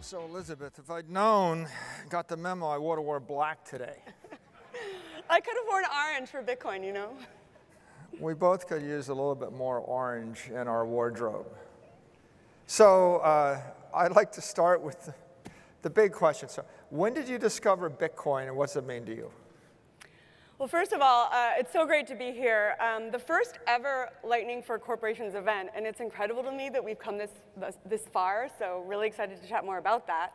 So Elizabeth, if I'd known, got the memo, I would have wore black today. I could have worn orange for Bitcoin, you know? We both could use a little bit more orange in our wardrobe. So I'd like to start with the big question. So when did you discover Bitcoin, and what's it mean to you? Well, first of all, it's so great to be here. The first ever Lightning for Corporations event, and it's incredible to me that we've come this far, so really excited to chat more about that.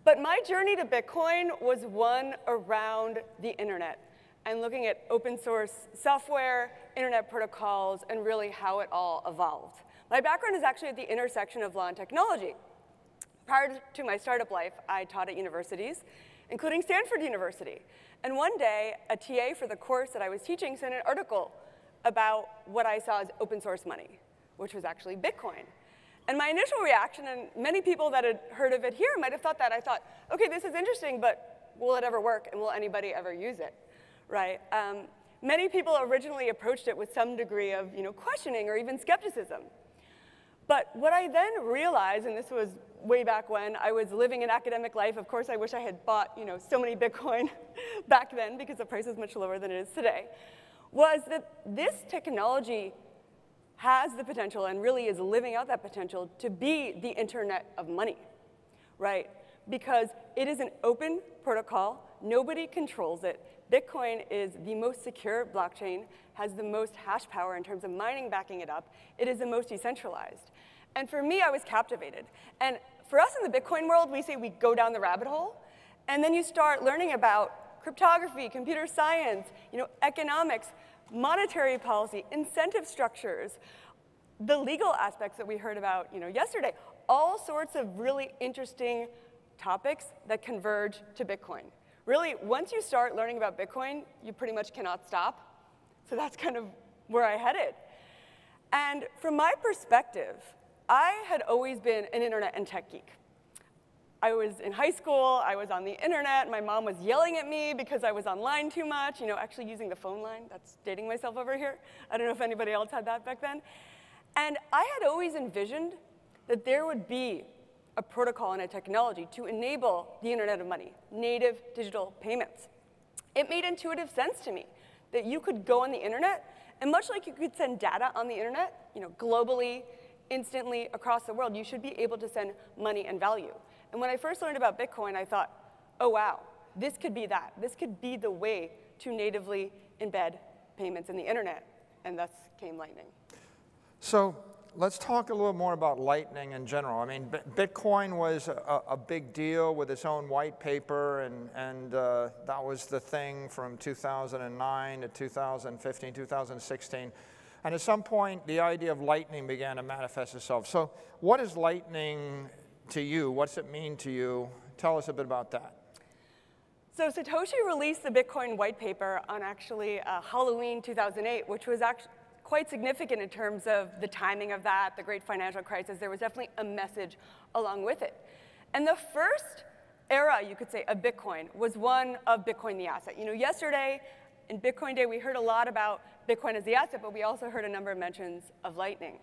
But my journey to Bitcoin was one around the internet and looking at open source software, internet protocols, and really how it all evolved. My background is actually at the intersection of law and technology. Prior to my startup life, I taught at universities, including Stanford University. And one day, a TA for the course that I was teaching sent an article about what I saw as open source money, which was actually Bitcoin. And my initial reaction, and many people that had heard of it here might have thought that, I thought, OK, this is interesting, but will it ever work, and will anybody ever use it, right? Many people originally approached it with some degree of questioning or even skepticism. But what I then realized, and this was way back when I was living an academic life, of course I wish I had bought so many Bitcoin back then because the price is much lower than it is today, was that this technology has the potential and really is living out that potential to be the internet of money, right? Because it is an open protocol, nobody controls it. Bitcoin is the most secure blockchain, has the most hash power in terms of mining backing it up. It is the most decentralized. And for me, I was captivated. And for us in the Bitcoin world, we say we go down the rabbit hole, and then you start learning about cryptography, computer science, economics, monetary policy, incentive structures, the legal aspects that we heard about yesterday, all sorts of really interesting topics that converge to Bitcoin. Really, once you start learning about Bitcoin, you pretty much cannot stop. So that's kind of where I headed. And from my perspective, I had always been an internet and tech geek. I was in high school, I was on the internet, my mom was yelling at me because I was online too much, actually using the phone line. That's dating myself over here. I don't know if anybody else had that back then. And I had always envisioned that there would be a protocol and a technology to enable the internet of money, native digital payments. It made intuitive sense to me that you could go on the internet, and much like you could send data on the internet, globally, instantly, across the world, you should be able to send money and value. And when I first learned about Bitcoin, I thought, oh, wow, this could be that. This could be the way to natively embed payments in the internet, and thus came Lightning. So let's talk a little more about Lightning in general. I mean, Bitcoin was a big deal with its own white paper, and that was the thing from 2009 to 2015, 2016. And at some point, the idea of Lightning began to manifest itself. So what is Lightning to you? What's it mean to you? Tell us a bit about that. So Satoshi released the Bitcoin white paper on actually Halloween 2008, which was actually quite significant in terms of the timing of that, the great financial crisis. There was definitely a message along with it. And the first era, you could say, of Bitcoin was one of Bitcoin the asset. Yesterday, in Bitcoin Day, we heard a lot about Bitcoin as the asset, but we also heard a number of mentions of Lightning.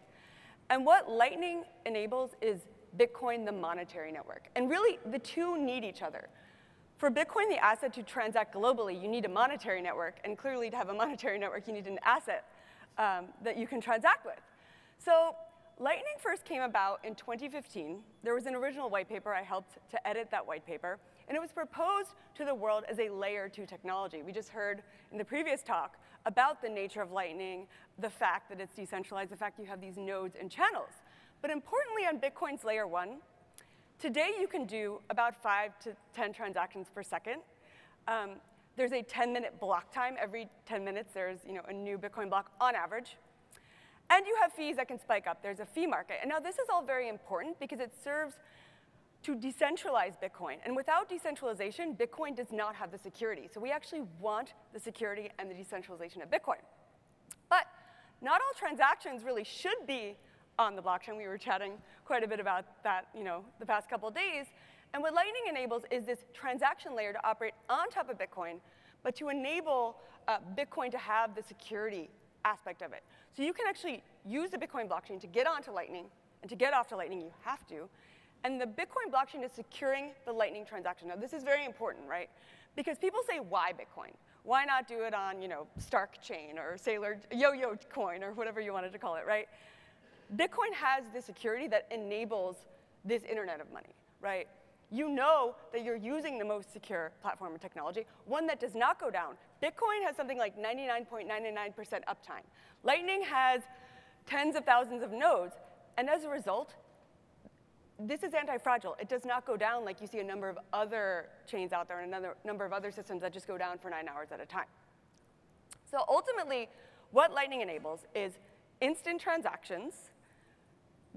And what Lightning enables is Bitcoin the monetary network. And really, the two need each other. For Bitcoin the asset to transact globally, you need a monetary network. And clearly, to have a monetary network, you need an asset that you can transact with. So Lightning first came about in 2015. There was an original white paper. I helped to edit that white paper. And it was proposed to the world as a layer 2 technology. We just heard in the previous talk about the nature of Lightning, the fact that it's decentralized, the fact you have these nodes and channels. But importantly, on Bitcoin's layer 1, today you can do about 5 to 10 transactions per second. There's a 10-minute block time. Every 10 minutes, there's a new Bitcoin block on average. And you have fees that can spike up. There's a fee market. And now this is all very important because it serves to decentralize Bitcoin. And without decentralization, Bitcoin does not have the security. So we actually want the security and the decentralization of Bitcoin. But not all transactions really should be on the blockchain. We were chatting quite a bit about that the past couple of days. And what Lightning enables is this transaction layer to operate on top of Bitcoin, but to enable Bitcoin to have the security aspect of it. So you can actually use the Bitcoin blockchain to get onto Lightning, and to get off to Lightning, you have to. And the Bitcoin blockchain is securing the Lightning transaction. Now, this is very important, right? Because people say, why Bitcoin? Why not do it on, Stark Chain or Saylor Yo-Yo Coin or whatever you wanted to call it, right? Bitcoin has the security that enables this internet of money, right? You know that you're using the most secure platform and technology, one that does not go down. Bitcoin has something like 99.99% uptime. Lightning has tens of thousands of nodes, and as a result, this is anti-fragile. It does not go down like you see a number of other chains out there and another number of other systems that just go down for 9 hours at a time. So ultimately, what Lightning enables is instant transactions,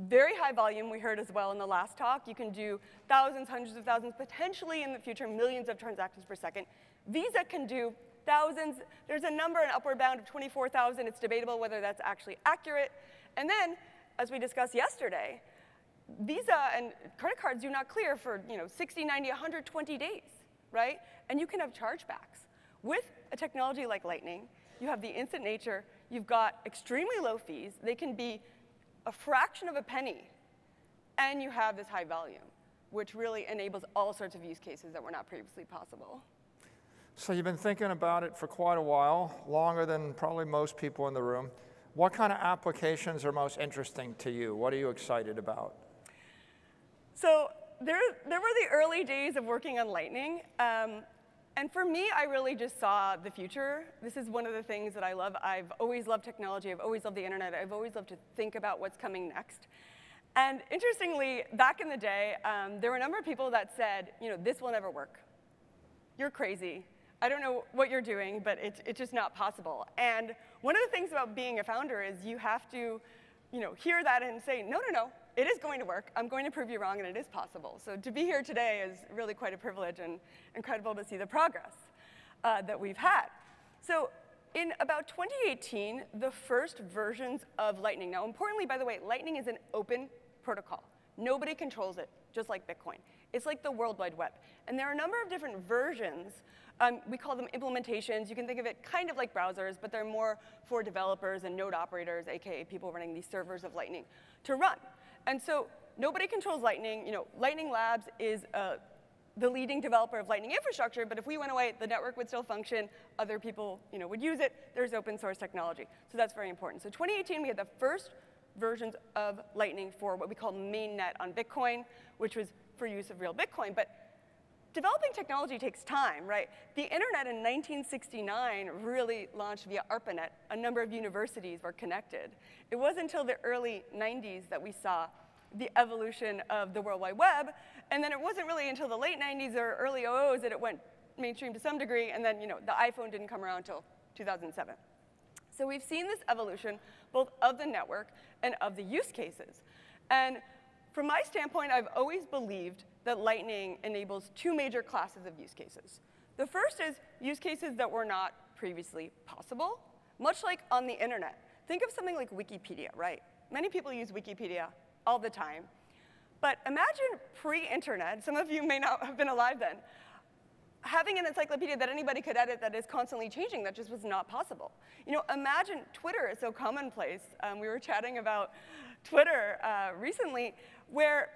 very high volume, we heard as well in the last talk. You can do thousands, hundreds of thousands, potentially in the future, millions of transactions per second. Visa can do thousands. There's a number, an upward bound of 24,000. It's debatable whether that's actually accurate. And then, as we discussed yesterday, Visa and credit cards do not clear for 60, 90, 120 days, right? And you can have chargebacks. With a technology like Lightning, you have the instant nature. You've got extremely low fees. They can be a fraction of a penny, and you have this high volume, which really enables all sorts of use cases that were not previously possible. So you've been thinking about it for quite a while, longer than probably most people in the room. What kind of applications are most interesting to you? What are you excited about? So there were the early days of working on Lightning. And for me, I really just saw the future. This is one of the things that I love. I've always loved technology. I've always loved the internet. I've always loved to think about what's coming next. And interestingly, back in the day, there were a number of people that said, this will never work. You're crazy. I don't know what you're doing, but it's just not possible. And one of the things about being a founder is you have to hear that and say, no, no, no. It is going to work. I'm going to prove you wrong, and it is possible. So to be here today is really quite a privilege and incredible to see the progress that we've had. So in about 2018, the first versions of Lightning. Now, importantly, by the way, Lightning is an open protocol. Nobody controls it, just like Bitcoin. It's like the World Wide Web. And there are a number of different versions. We call them implementations. You can think of it kind of like browsers, but they're more for developers and node operators, AKA people running these servers of Lightning, to run. And so nobody controls Lightning. Lightning Labs is the leading developer of Lightning infrastructure, but if we went away, the network would still function. Other people would use it. There's open source technology. So that's very important. So 2018, we had the first versions of Lightning for what we call mainnet on Bitcoin, which was for use of real Bitcoin. But developing technology takes time, right? The internet in 1969 really launched via ARPANET. A number of universities were connected. It wasn't until the early 90s that we saw the evolution of the World Wide Web. And then it wasn't really until the late 90s or early 00s that it went mainstream to some degree. And then the iPhone didn't come around until 2007. So we've seen this evolution both of the network and of the use cases. And from my standpoint, I've always believed that Lightning enables two major classes of use cases. The first is use cases that were not previously possible, much like on the internet. Think of something like Wikipedia, right? Many people use Wikipedia all the time. But imagine pre-internet, some of you may not have been alive then, having an encyclopedia that anybody could edit that is constantly changing. That just was not possible. Imagine Twitter is so commonplace. We were chatting about Twitter recently, where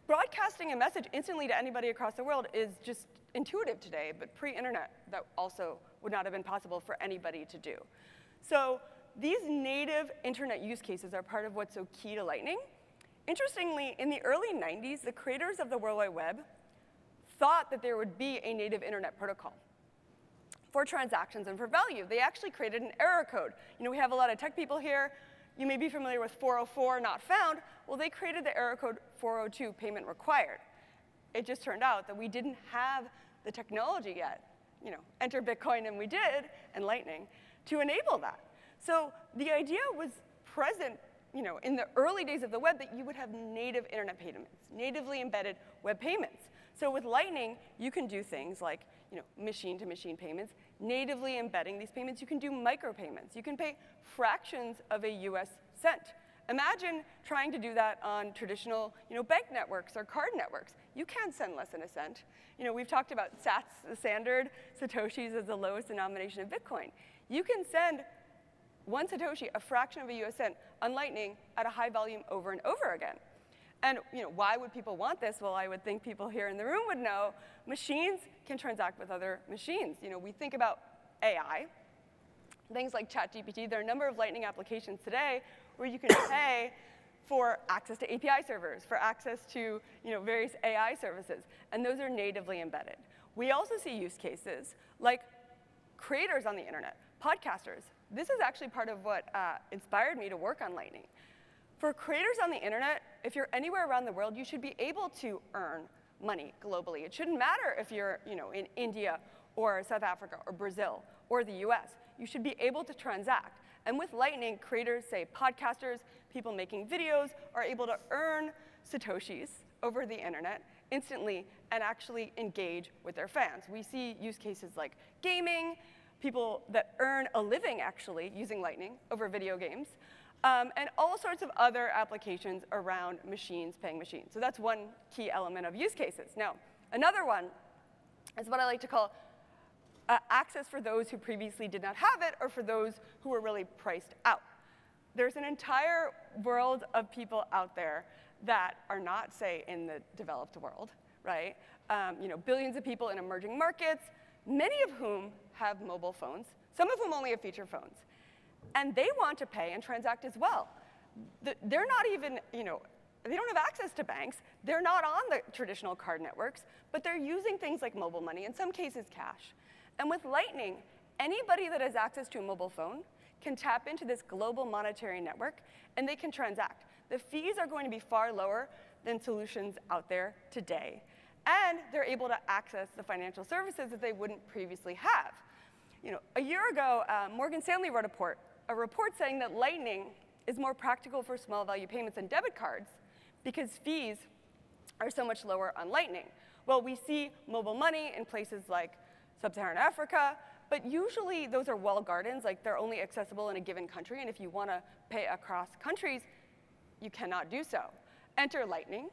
broadcasting a message instantly to anybody across the world is just intuitive today, but pre-internet, that also would not have been possible for anybody to do. So these native internet use cases are part of what's so key to Lightning. Interestingly, in the early 90s, the creators of the World Wide Web thought that there would be a native internet protocol for transactions and for value. They actually created an error code. We have a lot of tech people here. You may be familiar with 404, not found. Well, they created the error code 402, payment required. It just turned out that we didn't have the technology yet, enter Bitcoin, and we did, and Lightning, to enable that. So the idea was present in the early days of the web that you would have native internet payments, natively embedded web payments. So with Lightning, you can do things like machine-to-machine payments, natively embedding these payments. You can do micropayments. You can pay fractions of a US cent. Imagine trying to do that on traditional bank networks or card networks. You can't send less than a cent. We've talked about sats, the standard, Satoshis as the lowest denomination of Bitcoin. You can send 1 Satoshi, a fraction of a US cent, on Lightning at a high volume over and over again. And why would people want this? Well, I would think people here in the room would know machines can transact with other machines. We think about AI, things like ChatGPT. There are a number of Lightning applications today where you can pay for access to API servers, for access to various AI services. And those are natively embedded. We also see use cases like creators on the internet, podcasters. This is actually part of what inspired me to work on Lightning. For creators on the internet, if you're anywhere around the world, you should be able to earn money globally. It shouldn't matter if you're in India or South Africa or Brazil or the US. You should be able to transact. And with Lightning, creators, say podcasters, people making videos, are able to earn Satoshis over the internet instantly and actually engage with their fans. We see use cases like gaming, people that earn a living actually using Lightning over video games, and all sorts of other applications around machines paying machines. So that's one key element of use cases. Now, another one is what I like to call access for those who previously did not have it or for those who were really priced out. There's an entire world of people out there that are not, say, in the developed world, right? Billions of people in emerging markets, many of whom have mobile phones, some of whom only have feature phones. And they want to pay and transact as well. They're not even, they don't have access to banks. They're not on the traditional card networks, but they're using things like mobile money, in some cases cash. And with Lightning, anybody that has access to a mobile phone can tap into this global monetary network, and they can transact. The fees are going to be far lower than solutions out there today. And they're able to access the financial services that they wouldn't previously have. A year ago, Morgan Stanley wrote a report saying that Lightning is more practical for small value payments than debit cards because fees are so much lower on Lightning. Well, we see mobile money in places like Sub-Saharan Africa, but usually those are walled gardens, like they're only accessible in a given country, and if you want to pay across countries, you cannot do so. Enter Lightning,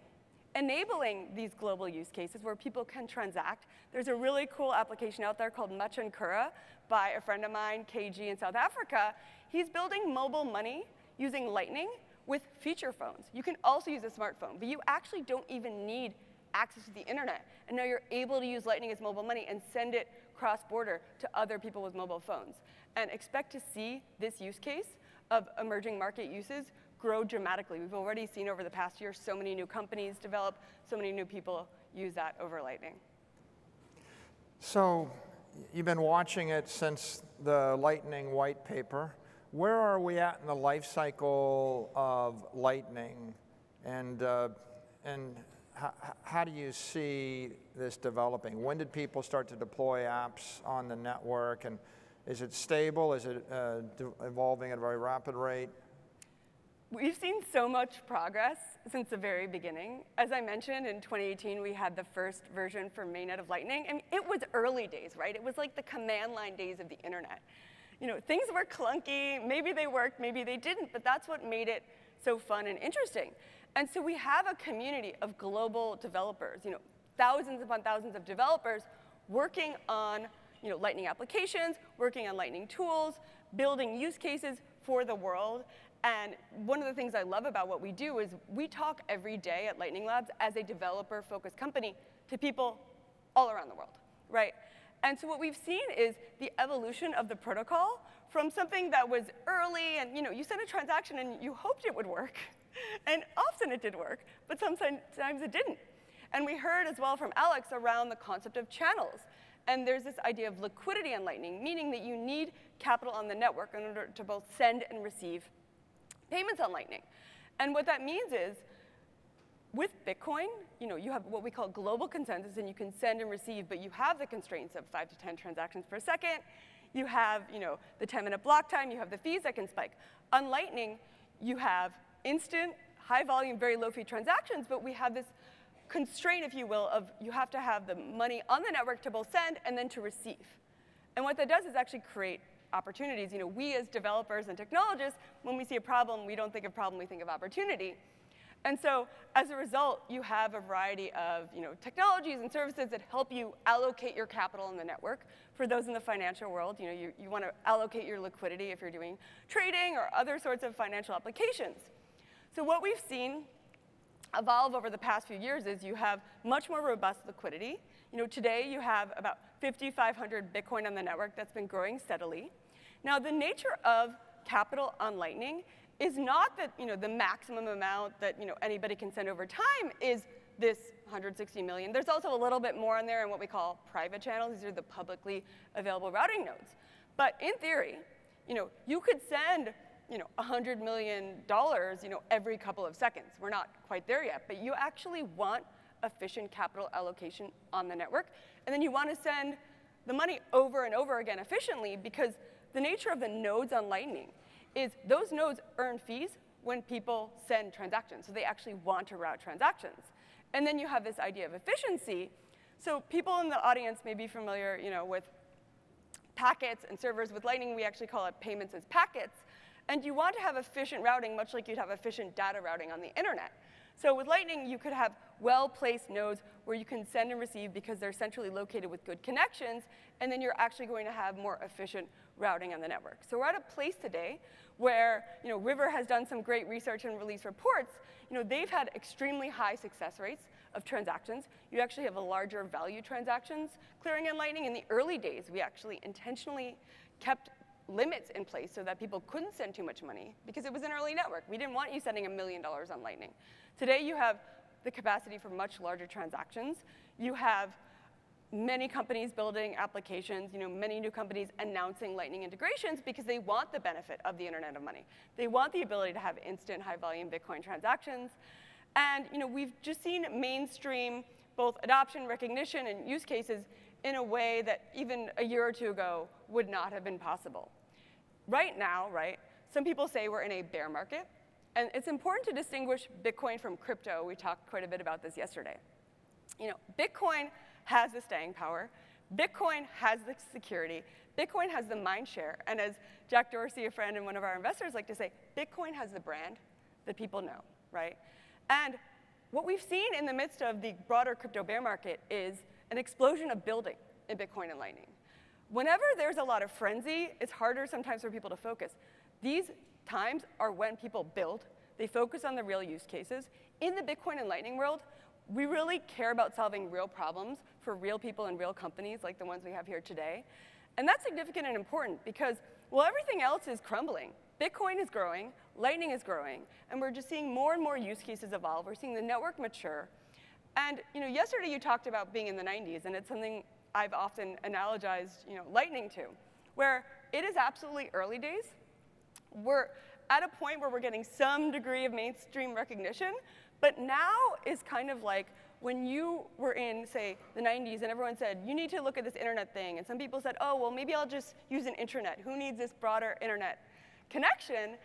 enabling these global use cases where people can transact. There's a really cool application out there called Machankura by a friend of mine, KG in South Africa. He's building mobile money using Lightning with feature phones. You can also use a smartphone, but you actually don't even need access to the internet. And now you're able to use Lightning as mobile money and send it cross-border to other people with mobile phones. And expect to see this use case of emerging market uses grow dramatically. We've already seen over the past year so many new companies develop, so many new people use that over Lightning. So you've been watching it since the Lightning white paper. Where are we at in the life cycle of Lightning? And how do you see this developing? When did people start to deploy apps on the network? And is it stable? Is it evolving at a very rapid rate? We've seen so much progress since the very beginning. As I mentioned, in 2018, we had the first version for mainnet of Lightning. And it was early days, right? It was like the command line days of the internet. Things were clunky. Maybe they worked, maybe they didn't. But that's what made it so fun and interesting. And so we have a community of global developers, thousands upon thousands of developers working on Lightning applications, working on Lightning tools, building use cases for the world. And one of the things I love about what we do is we talk every day at Lightning Labs as a developer-focused company to people all around the world, right? And so what we've seen is the evolution of the protocol from something that was early and you sent a transaction and you hoped it would work. And often it did work, but sometimes it didn't. And we heard as well from Alex around the concept of channels. And there's this idea of liquidity on Lightning, meaning that you need capital on the network in order to both send and receive payments on Lightning. And what that means is, with Bitcoin, you have what we call global consensus, and you can send and receive, but you have the constraints of 5 to 10 transactions per second. You have the 10-minute block time. You have the fees that can spike. On Lightning, you have instant, high volume, very low fee transactions, but we have this constraint, if you will, of you have to have the money on the network to both send and then to receive. And what that does is actually create opportunities. We as developers and technologists, when we see a problem, we don't think of problem, we think of opportunity. And so as a result, you have a variety of technologies and services that help you allocate your capital in the network. For those in the financial world, you want to allocate your liquidity if you're doing trading or other sorts of financial applications. So what we've seen evolve over the past few years is you have much more robust liquidity. Today you have about 5,500 Bitcoin on the network that's been growing steadily. Now, the nature of capital on Lightning is not that the maximum amount that anybody can send over time is this 160 million. There's also a little bit more in there in what we call private channels. These are the publicly available routing nodes. But in theory, you could send $100 million every couple of seconds. We're not quite there yet, but you actually want efficient capital allocation on the network. And then you want to send the money over and over again efficiently, because the nature of the nodes on Lightning is those nodes earn fees when people send transactions. So they actually want to route transactions. And then you have this idea of efficiency. So people in the audience may be familiar with packets and servers. With Lightning, we actually call it payments as packets. And you want to have efficient routing, much like you'd have efficient data routing on the internet. So with Lightning, you could have well-placed nodes where you can send and receive because they're centrally located with good connections, and then you're actually going to have more efficient routing on the network. So we're at a place today where River has done some great research and released reports. They've had extremely high success rates of transactions. You actually have a larger value transactions clearing in Lightning. In the early days, we actually intentionally kept limits in place so that people couldn't send too much money because it was an early network. We didn't want you sending $1 million on Lightning. Today, you have the capacity for much larger transactions. You have many companies building applications, many new companies announcing Lightning integrations because they want the benefit of the Internet of Money. They want the ability to have instant high-volume Bitcoin transactions. And we've just seen mainstream both adoption, recognition, and use cases in a way that even a year or two ago would not have been possible. Right now, some people say we're in a bear market. And it's important to distinguish Bitcoin from crypto. We talked quite a bit about this yesterday. Bitcoin has the staying power. Bitcoin has the security. Bitcoin has the mind share. And as Jack Dorsey, a friend and one of our investors, like to say, Bitcoin has the brand that people know, right? And what we've seen in the midst of the broader crypto bear market is an explosion of building in Bitcoin and Lightning. Whenever there's a lot of frenzy, it's harder sometimes for people to focus. These times are when people build. They focus on the real use cases. In the Bitcoin and Lightning world, we really care about solving real problems for real people and real companies like the ones we have here today. And that's significant and important because, well, everything else is crumbling. Bitcoin is growing, Lightning is growing, and we're just seeing more and more use cases evolve. We're seeing the network mature. And yesterday you talked about being in the 90s, and it's something I've often analogized Lightning to, where it is absolutely early days. We're at a point where we're getting some degree of mainstream recognition, but now is kind of like when you were in, say, the 90s and everyone said, you need to look at this internet thing. And some people said, oh, well, maybe I'll just use an intranet. Who needs this broader internet connection?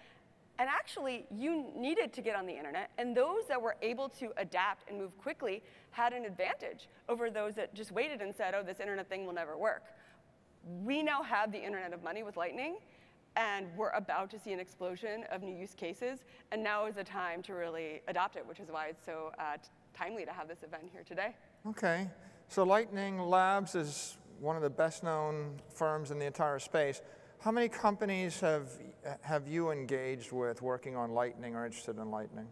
And actually, you needed to get on the internet. And those that were able to adapt and move quickly had an advantage over those that just waited and said, oh, this internet thing will never work. We now have the Internet of Money with Lightning. And we're about to see an explosion of new use cases. And now is the time to really adopt it, which is why it's so timely to have this event here today. OK. So Lightning Labs is one of the best-known firms in the entire space. How many companies have you engaged with working on Lightning or interested in Lightning?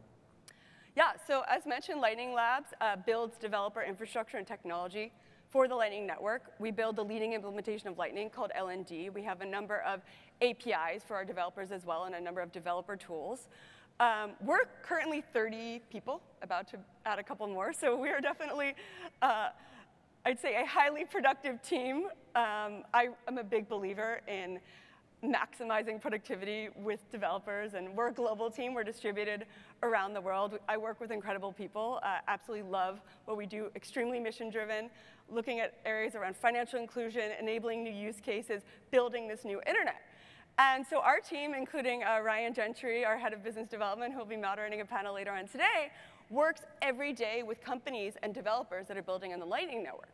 Yeah, so as mentioned, Lightning Labs builds developer infrastructure and technology for the Lightning Network. We build the leading implementation of Lightning called LND. We have a number of APIs for our developers as well and a number of developer tools. We're currently 30 people, about to add a couple more. So we are definitely, I'd say, a highly productive team. I'm a big believer in maximizing productivity with developers. And we're a global team. We're distributed around the world. I work with incredible people. Absolutely love what we do. Extremely mission-driven, looking at areas around financial inclusion, enabling new use cases, building this new internet. And so our team, including Ryan Gentry, our head of business development, who will be moderating a panel later on today, works every day with companies and developers that are building on the Lightning Network.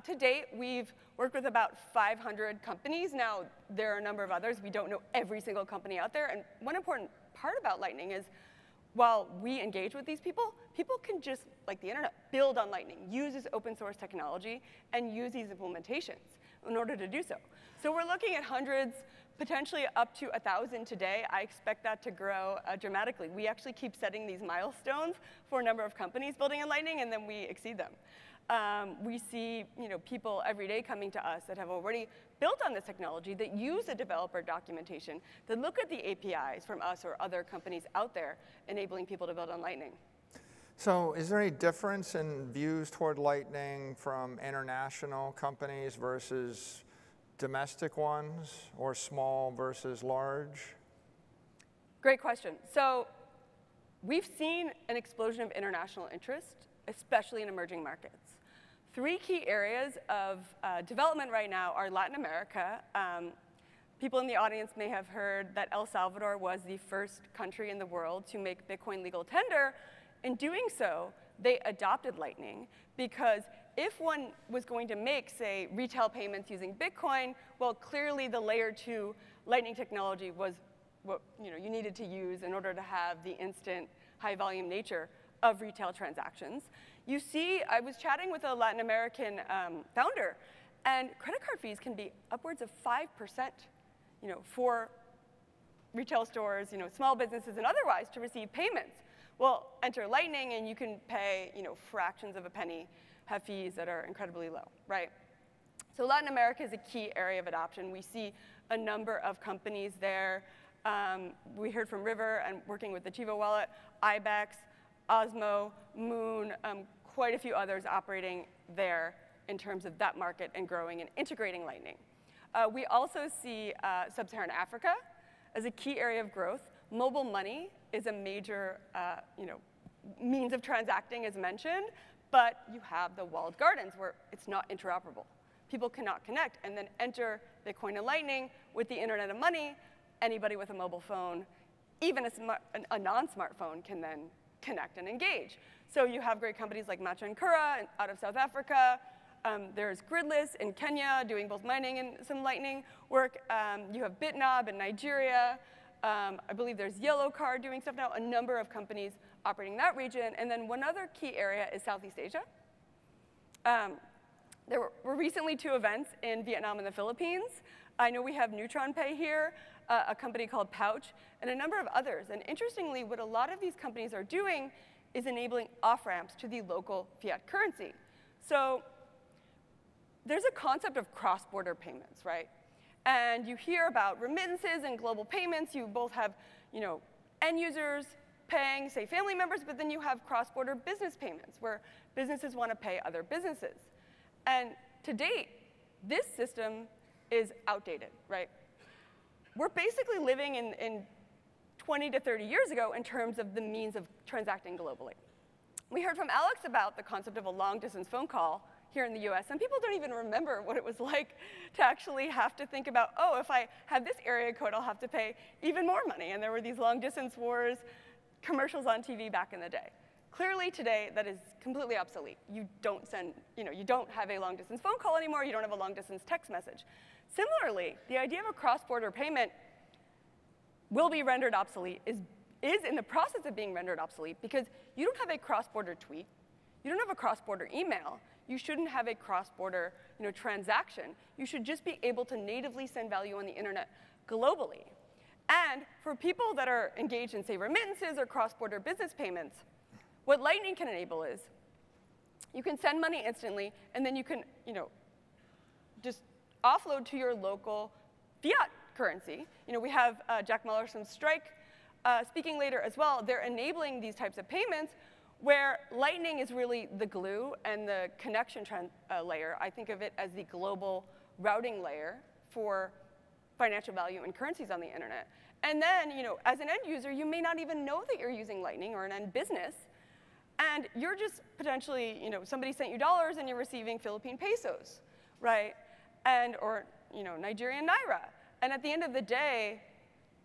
To date, we've worked with about 500 companies. Now, there are a number of others. We don't know every single company out there. And one important part about Lightning is while we engage with these people, people can just, like the internet, build on Lightning, use this open source technology, and use these implementations in order to do so. So we're looking at hundreds potentially up to 1,000 today. I expect that to grow dramatically. We actually keep setting these milestones for a number of companies building in Lightning, and then we exceed them. We see people every day coming to us that have already built on this technology, that use the developer documentation, that look at the APIs from us or other companies out there, enabling people to build on Lightning. So is there any difference in views toward Lightning from international companies versus domestic ones, or small versus large? Great question. So we've seen an explosion of international interest, especially in emerging markets. 3 key areas of development right now are Latin America. People in the audience may have heard that El Salvador was the first country in the world to make Bitcoin legal tender. In doing so, they adopted Lightning because if one was going to make, say, retail payments using Bitcoin, well, clearly the layer 2 Lightning technology was what you needed to use in order to have the instant high-volume nature of retail transactions. You see, I was chatting with a Latin American founder, and credit card fees can be upwards of 5%, for retail stores, small businesses and otherwise to receive payments. Well, enter Lightning, and you can pay, fractions of a penny, have fees that are incredibly low, right? So Latin America is a key area of adoption. We see a number of companies there. We heard from River and working with the Chivo wallet, Ibex, Osmo, Moon, quite a few others operating there in terms of that market and growing and integrating Lightning. We also see Sub-Saharan Africa as a key area of growth. Mobile money is a major means of transacting, as mentioned, but you have the walled gardens where it's not interoperable. People cannot connect and then enter Bitcoin and Lightning with the Internet of Money. Anybody with a mobile phone, even a non-smartphone, can then connect and engage. So you have great companies like Macha and Kura out of South Africa. There's Gridless in Kenya doing both mining and some Lightning work. You have BitNob in Nigeria. I believe there's Yellow Card doing stuff now, a number of companies operating in that region. And then one other key area is Southeast Asia. There were recently 2 events in Vietnam and the Philippines. I know we have Neutron Pay here, a company called Pouch, and a number of others. And interestingly, what a lot of these companies are doing is enabling off-ramps to the local fiat currency. So there's a concept of cross-border payments, right? And you hear about remittances and global payments. You both have end users paying, say, family members, but then you have cross-border business payments where businesses want to pay other businesses. And to date, this system is outdated, right? We're basically living in 20 to 30 years ago in terms of the means of transacting globally. We heard from Alex about the concept of a long-distance phone call here in the US, and people don't even remember what it was like to actually have to think about, oh, if I have this area code, I'll have to pay even more money. And there were these long-distance wars, commercials on TV back in the day. Clearly today, that is completely obsolete. You don't have a long-distance phone call anymore. You don't have a long-distance text message. Similarly, the idea of a cross-border payment will be rendered obsolete, is in the process of being rendered obsolete, because you don't have a cross-border tweet. You don't have a cross-border email. You shouldn't have a cross-border transaction. You should just be able to natively send value on the internet globally. And for people that are engaged in, say, remittances or cross-border business payments, what Lightning can enable is you can send money instantly, and then you can just offload to your local fiat currency. We have Jack Muller from Strike speaking later as well. They're enabling these types of payments where Lightning is really the glue and the connection layer. I think of it as the global routing layer for financial value and currencies on the internet. And then, as an end user, you may not even know that you're using Lightning, or an end business. And you're just potentially, somebody sent you dollars and you're receiving Philippine pesos, right? Or Nigerian naira. And at the end of the day,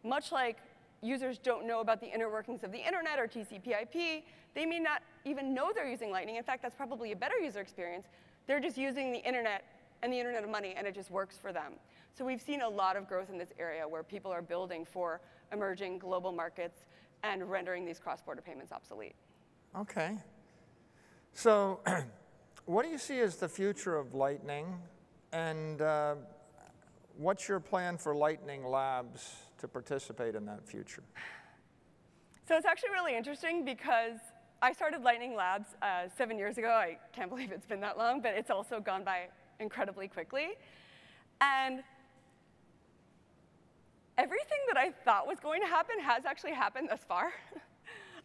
much like users don't know about the inner workings of the internet or TCP/IP, they may not even know they're using Lightning. In fact, that's probably a better user experience. They're just using the internet and the internet of money, and it just works for them. So we've seen a lot of growth in this area where people are building for emerging global markets and rendering these cross-border payments obsolete. OK. So what do you see as the future of Lightning? And what's your plan for Lightning Labs to participate in that future? So it's actually really interesting because I started Lightning Labs 7 years ago. I can't believe it's been that long, but it's also gone by incredibly quickly. And everything that I thought was going to happen has actually happened thus far.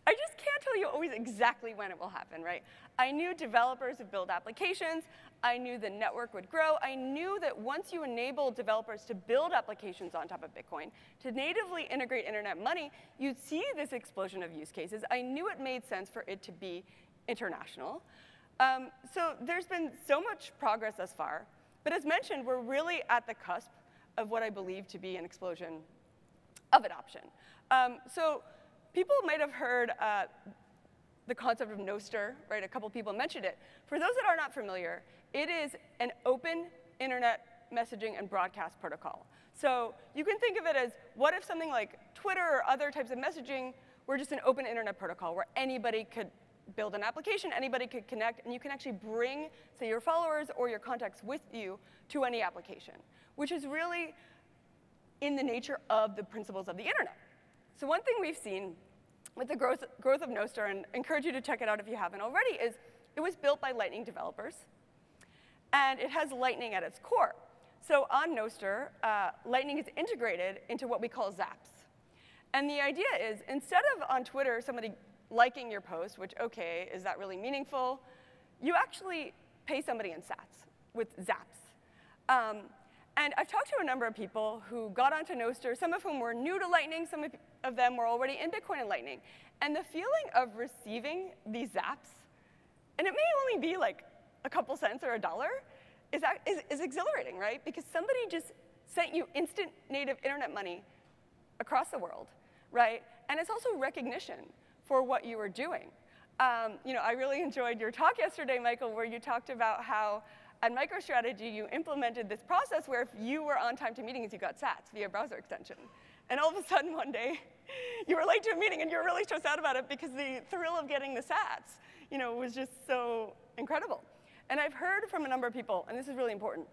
I just can't tell you always exactly when it will happen, right? I knew developers would build applications. I knew the network would grow. I knew that once you enable developers to build applications on top of Bitcoin, to natively integrate internet money, you'd see this explosion of use cases. I knew it made sense for it to be international. So there's been so much progress thus far. But as mentioned, we're really at the cusp of what I believe to be an explosion of adoption. So people might have heard the concept of Nostr, right? A couple people mentioned it. For those that are not familiar, it is an open internet messaging and broadcast protocol. So you can think of it as, what if something like Twitter or other types of messaging were just an open internet protocol where anybody could build an application, anybody could connect, and you can actually bring, say, your followers or your contacts with you to any application, which is really in the nature of the principles of the internet. So one thing we've seen with the growth of Nostr, and encourage you to check it out if you haven't already, is it was built by Lightning developers, and it has Lightning at its core. So on Nostr, Lightning is integrated into what we call zaps. And the idea is, instead of on Twitter somebody liking your post, which, OK, is that really meaningful, you actually pay somebody in sats with zaps. And I've talked to a number of people who got onto Nostr, some of whom were new to Lightning, some of them were already in Bitcoin and Lightning. And the feeling of receiving these zaps, and it may only be like a couple cents or $1, is exhilarating, right? Because somebody just sent you instant native internet money across the world, right? And it's also recognition for what you were doing. I really enjoyed your talk yesterday, Michael, where you talked about how at MicroStrategy you implemented this process where if you were on time to meetings, you got sats via browser extension. And all of a sudden one day, you were late to a meeting and you were really stressed out about it because the thrill of getting the sats, was just so incredible. And I've heard from a number of people, and this is really important.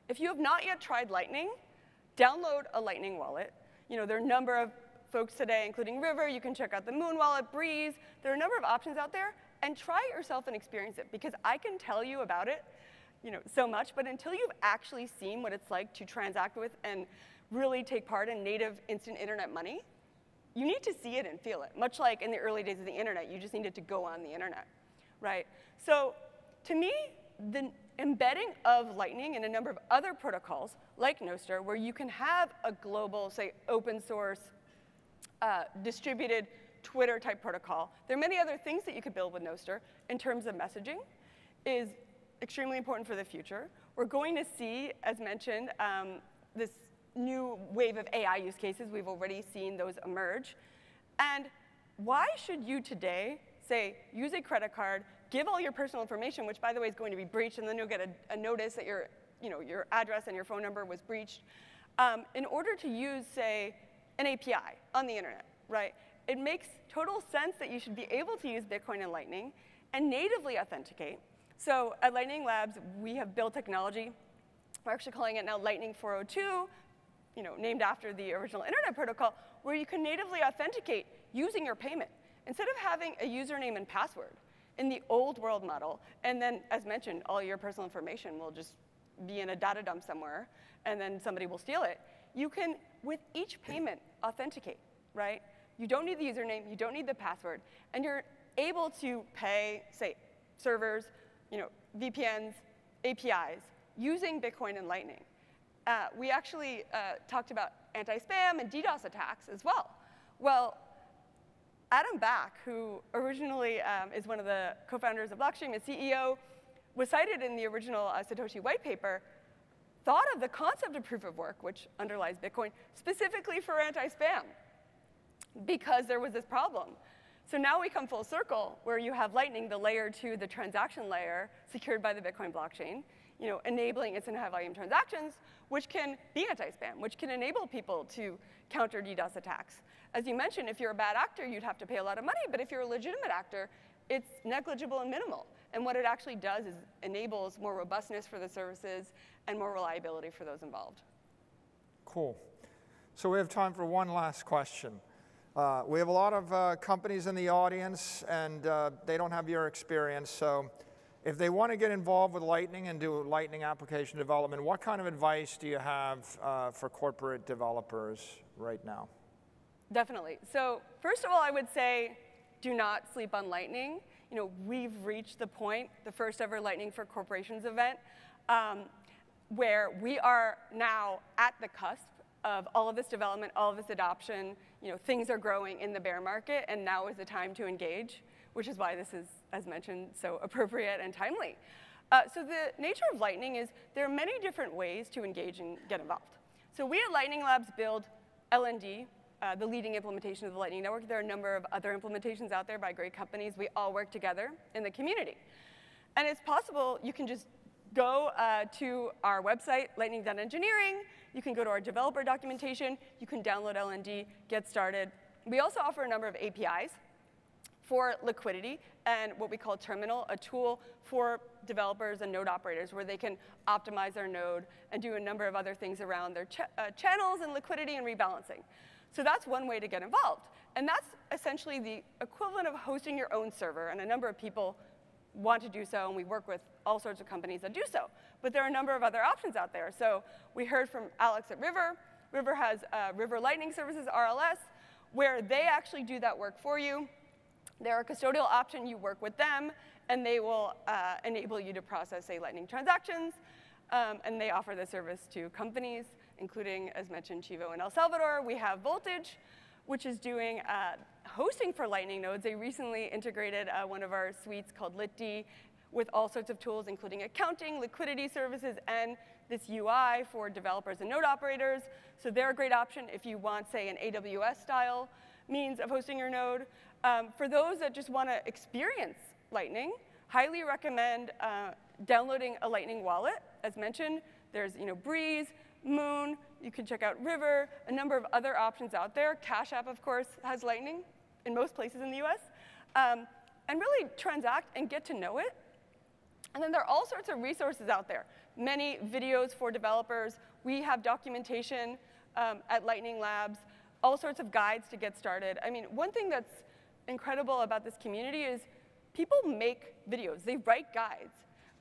If you have not yet tried Lightning, download a Lightning wallet. There are a number of folks today, including River. You can check out the Moon wallet, Breeze. There are a number of options out there. And try it yourself and experience it. Because I can tell you about it so much, but until you've actually seen what it's like to transact with and really take part in native instant internet money, you need to see it and feel it. Much like in the early days of the internet, you just needed to go on the internet, right? So to me, the embedding of Lightning in a number of other protocols, like Nostr, where you can have a global, say, open source, distributed Twitter-type protocol. There are many other things that you could build with Nostr in terms of messaging, is extremely important for the future. We're going to see, as mentioned, this new wave of AI use cases. We've already seen those emerge. And why should you today, say, use a credit card, give all your personal information, which, by the way, is going to be breached, and then you'll get a notice that your address and your phone number was breached, in order to use, say, an API on the internet, right? It makes total sense that you should be able to use Bitcoin and Lightning and natively authenticate. So at Lightning Labs, we have built technology. We're actually calling it now Lightning 402, named after the original internet protocol, where you can natively authenticate using your payment. Instead of having a username and password in the old world model, and then, as mentioned, all your personal information will just be in a data dump somewhere, and then somebody will steal it, you can, with each payment, authenticate, right? You don't need the username, you don't need the password, and you're able to pay, say, servers, VPNs, APIs, using Bitcoin and Lightning. We actually talked about anti-spam and DDoS attacks as well. Well, Adam Back, who originally is one of the co-founders of Blockstream and CEO, was cited in the original Satoshi white paper, thought of the concept of proof of work, which underlies Bitcoin, specifically for anti-spam, because there was this problem. So now we come full circle, where you have Lightning, the layer 2, the transaction layer, secured by the Bitcoin blockchain, enabling instant high-volume transactions, which can be anti-spam, which can enable people to counter DDoS attacks. As you mentioned, if you're a bad actor, you'd have to pay a lot of money. But if you're a legitimate actor, it's negligible and minimal. And what it actually does is enables more robustness for the services and more reliability for those involved. Cool. So we have time for one last question. We have a lot of companies in the audience, and they don't have your experience. So if they want to get involved with Lightning and do Lightning application development, what kind of advice do you have for corporate developers right now? Definitely. So first of all, I would say do not sleep on Lightning. We've reached the point, the first ever Lightning for Corporations event, where we are now at the cusp of all of this development, all of this adoption. Things are growing in the bear market, and now is the time to engage, which is why this is, as mentioned, so appropriate and timely. So the nature of Lightning is there are many different ways to engage and get involved. So we at Lightning Labs build LND, the leading implementation of the Lightning Network. There are a number of other implementations out there by great companies. We all work together in the community. And it's possible you can just go to our website, lightning.engineering. You can go to our developer documentation. You can download LND, get started. We also offer a number of APIs for liquidity and what we call Terminal, a tool for developers and node operators where they can optimize their node and do a number of other things around their channels and liquidity and rebalancing. So that's one way to get involved. And that's essentially the equivalent of hosting your own server. And a number of people want to do so, and we work with all sorts of companies that do so. But there are a number of other options out there. So we heard from Alex at River. River has River Lightning Services, RLS, where they actually do that work for you. They're a custodial option. You work with them, and they will enable you to process, say, Lightning transactions. And they offer the service to companies, including, as mentioned, Chivo in El Salvador. We have Voltage, which is doing hosting for Lightning nodes. They recently integrated one of our suites called LitD with all sorts of tools, including accounting, liquidity services, and this UI for developers and node operators. So they're a great option if you want, say, an AWS-style means of hosting your node. For those that just want to experience Lightning, highly recommend downloading a Lightning wallet. As mentioned, there's Breeze, Moon. You can check out River, a number of other options out there. Cash App, of course, has Lightning in most places in the US. And really transact and get to know it. And then there are all sorts of resources out there. Many videos for developers. We have documentation at Lightning Labs, all sorts of guides to get started. I mean, one thing that's incredible about this community is people make videos. They write guides.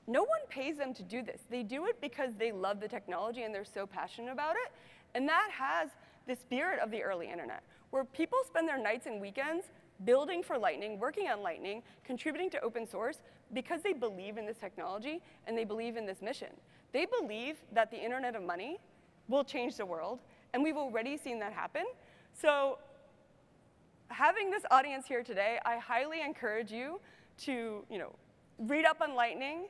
No one pays them to do this. They do it because they love the technology and they're so passionate about it. And that has the spirit of the early internet, where people spend their nights and weekends building for Lightning, working on Lightning, contributing to open source because they believe in this technology and they believe in this mission. They believe that the Internet of Money will change the world, and we've already seen that happen. So having this audience here today, I highly encourage you to read up on Lightning,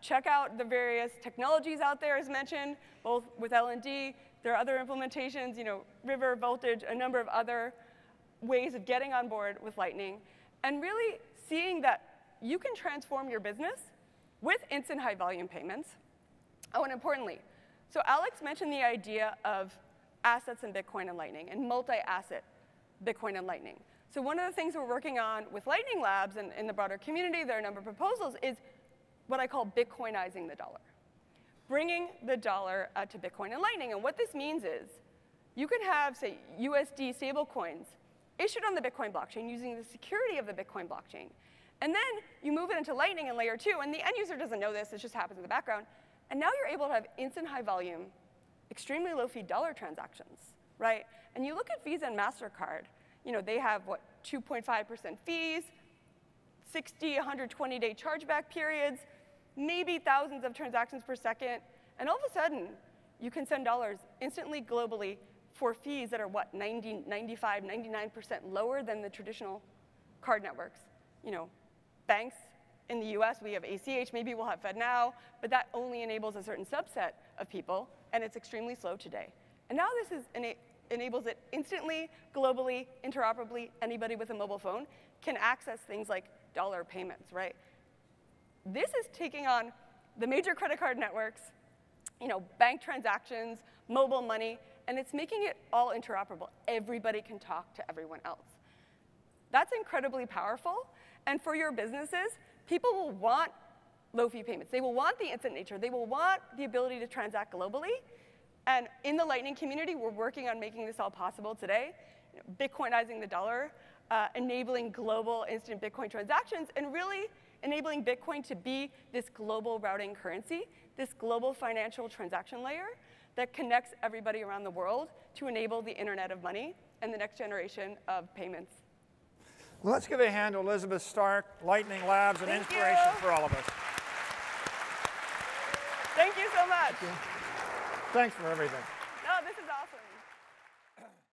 check out the various technologies out there, as mentioned, both with LND. There are other implementations, River, Voltage, a number of other ways of getting on board with Lightning, and really seeing that you can transform your business with instant high-volume payments. Oh, and importantly, so Alex mentioned the idea of assets in Bitcoin and Lightning, and multi-asset Bitcoin and Lightning. So one of the things we're working on with Lightning Labs and in the broader community, there are a number of proposals, is what I call Bitcoinizing the dollar. Bringing the dollar to Bitcoin and Lightning. And what this means is you can have, say, USD stablecoins issued on the Bitcoin blockchain using the security of the Bitcoin blockchain. And then you move it into Lightning in layer 2, and the end user doesn't know this, it just happens in the background. And now you're able to have instant high volume, extremely low fee dollar transactions, right? And you look at Visa and MasterCard, they have, 2.5% fees, 60, 120-day chargeback periods, maybe thousands of transactions per second, and all of a sudden, you can send dollars instantly globally for fees that are, 90, 95, 99% lower than the traditional card networks. Banks in the US, we have ACH, maybe we'll have FedNow, but that only enables a certain subset of people, and it's extremely slow today. And now this enables it instantly, globally, interoperably. Anybody with a mobile phone can access things like dollar payments, right? This is taking on the major credit card networks, bank transactions, mobile money, and it's making it all interoperable. Everybody can talk to everyone else. That's incredibly powerful. And for your businesses, People will want low-fee payments. They will want the instant nature. They will want the ability to transact globally. And in the Lightning community, we're working on making this all possible today, Bitcoinizing the dollar, enabling global instant Bitcoin transactions, and really enabling Bitcoin to be this global routing currency, this global financial transaction layer that connects everybody around the world to enable the Internet of Money and the next generation of payments. Well, let's give a hand to Elizabeth Stark, Lightning Labs, and inspiration for all of us. Thank you so much. Thanks for everything. No, this is awesome.